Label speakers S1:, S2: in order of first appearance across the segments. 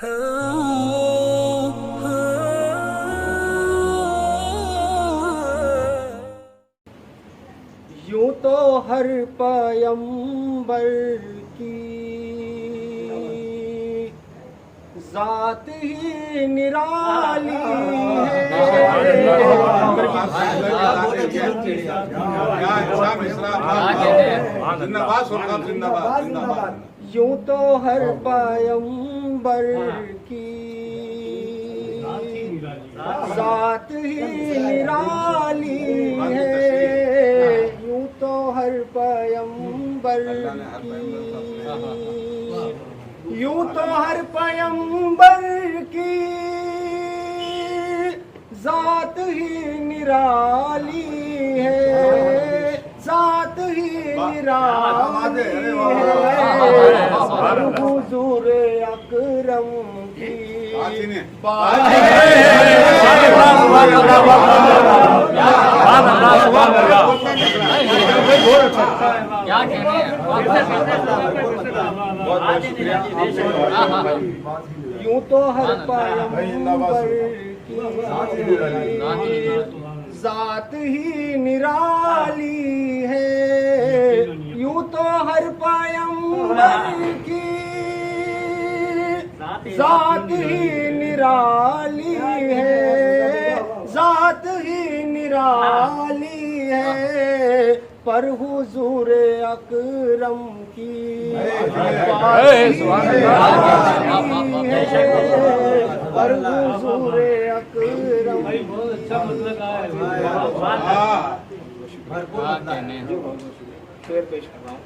S1: یوں تو ہر پیمبر کی ذات ہی نرالی ہے، یوں تو ہر پیمبر کی ذات ہی نرالی ہے، یوں تو ہر پیمبر کی، یوں تو ہر پیمبر کی ذات ہی نرالی ہے، ذات ہی نرالی ہے، اور حضور اکرم کی یوں تو ہر پیمبر کی ذات ہی نرالی ہے، یوں تو ہر پیمبر کی ذات ہی نرالی ہے، ذات ہی نرالی ہے، پر حضور اکرم کی بات نرالی ہے، پر حضور اکرم شعر پیش کر رہا ہوں۔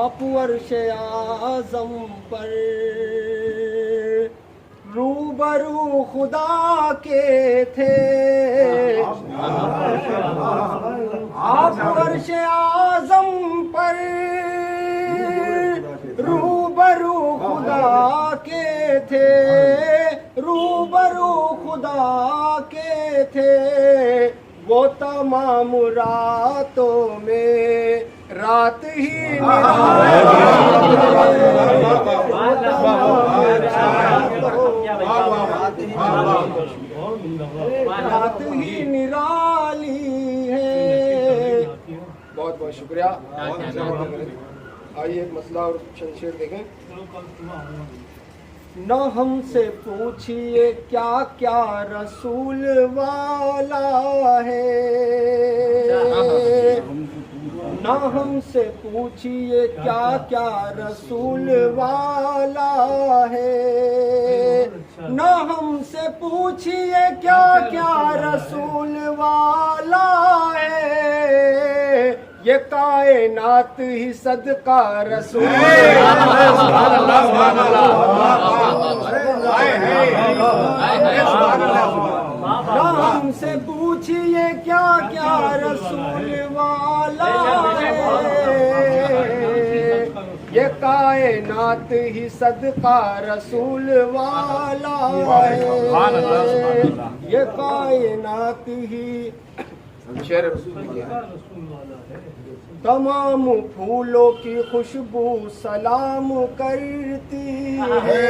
S1: آپ عرش اعظم پر روبرو خدا کے تھے، آپ عرش اعظم پر روبرو خدا کے تھے، روبرو خدا کے تھے، وہ تمام راتوں میں رات ہی رات ہی نرالی ہے۔ بہت بہت شکریہ۔ آئیے ایک مسئلہ اور شمشیر دیکھیں۔ نہ ہم سے پوچھئے کیا کیا رسول والا ہے، نہ ہم سے پوچھئے کیا کیا رسول والا ہے، نہ ہم سے پوچھئے کیا کیا رسول والا ہے، یہ کائنات ہی صدقہ رسول نہ ہم سے پوچھئے کیا کیا رسول والا ہے، یہ کائنات ہی صدقہ رسول والا ہے، یہ کائنات ہی تمام پھولوں کی خوشبو سلام کرتی ہے،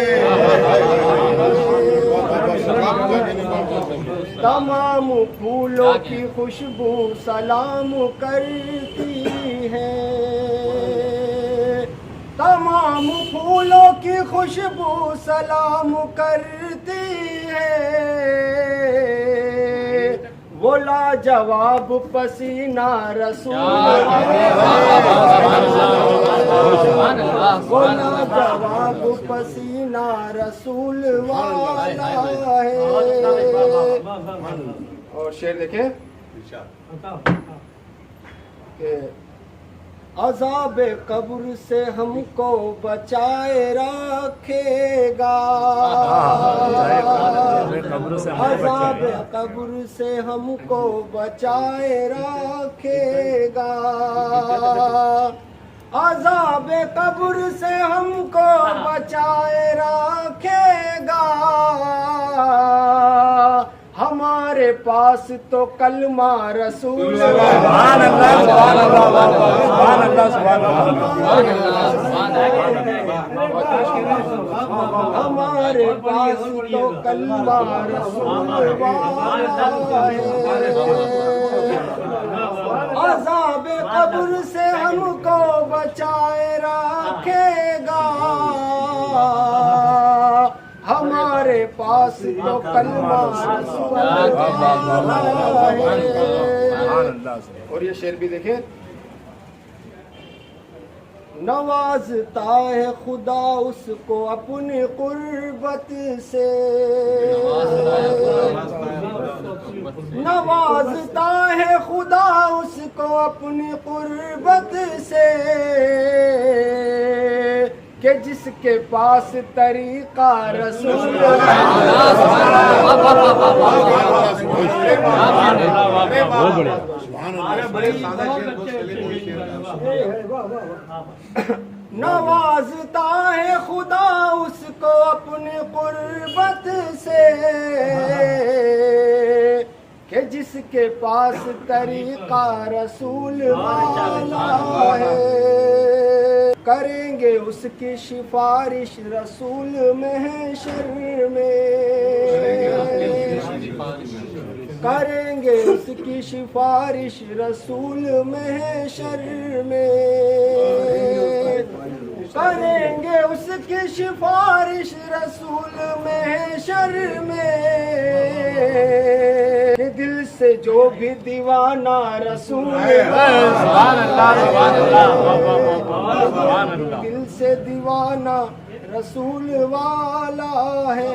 S1: تمام پھولوں کی خوشبو سلام کرتی ہے، تمام پھولوں کی خوشبو سلام کرتی ہے، وہ لاجواب پسینہ رسول وہ لاجواب پسینہ رسول والا ہے۔ اور شعر دیکھیں کہ عذاب قبر سے ہم کو بچائے رکھے گا، عذاب قبر سے ہم کو بچائے رکھے گا، عذاب قبر سے ہم کو بچائے رکھے گا، ہمارے پاس تو کلمہ رسول
S2: سبحان اللہ سبحان اللہ سبحان اللہ سبحان اللہ
S1: ہمارے پاس تو کلمہ رسول ہے عذاب قبر سے ہم کو بچائے رکھے گا ہمارے پاس تو کلمہ رسول ہے اور یہ شعر بھی دیکھیں نوازتا ہے خدا اس کو اپنی قربت سے نوازتا ہے خدا اس کو اپنی قربت سے کہ جس کے پاس طریقہ رسول نوازتا ہے خدا اس کو اپنی قربت سے کہ جس کے پاس طریقہ رسول والا ہے کریں گے اس کی سفارش رسول محشر میں کریں گے اس کی سفارش رسول محشر میں کریں گے اس کی سفارش رسول محشر میں دل سے جو بھی دیوانہ رسول
S2: سبحان اللہ سبحان اللہ
S1: دل سے دیوانہ رسول والا ہے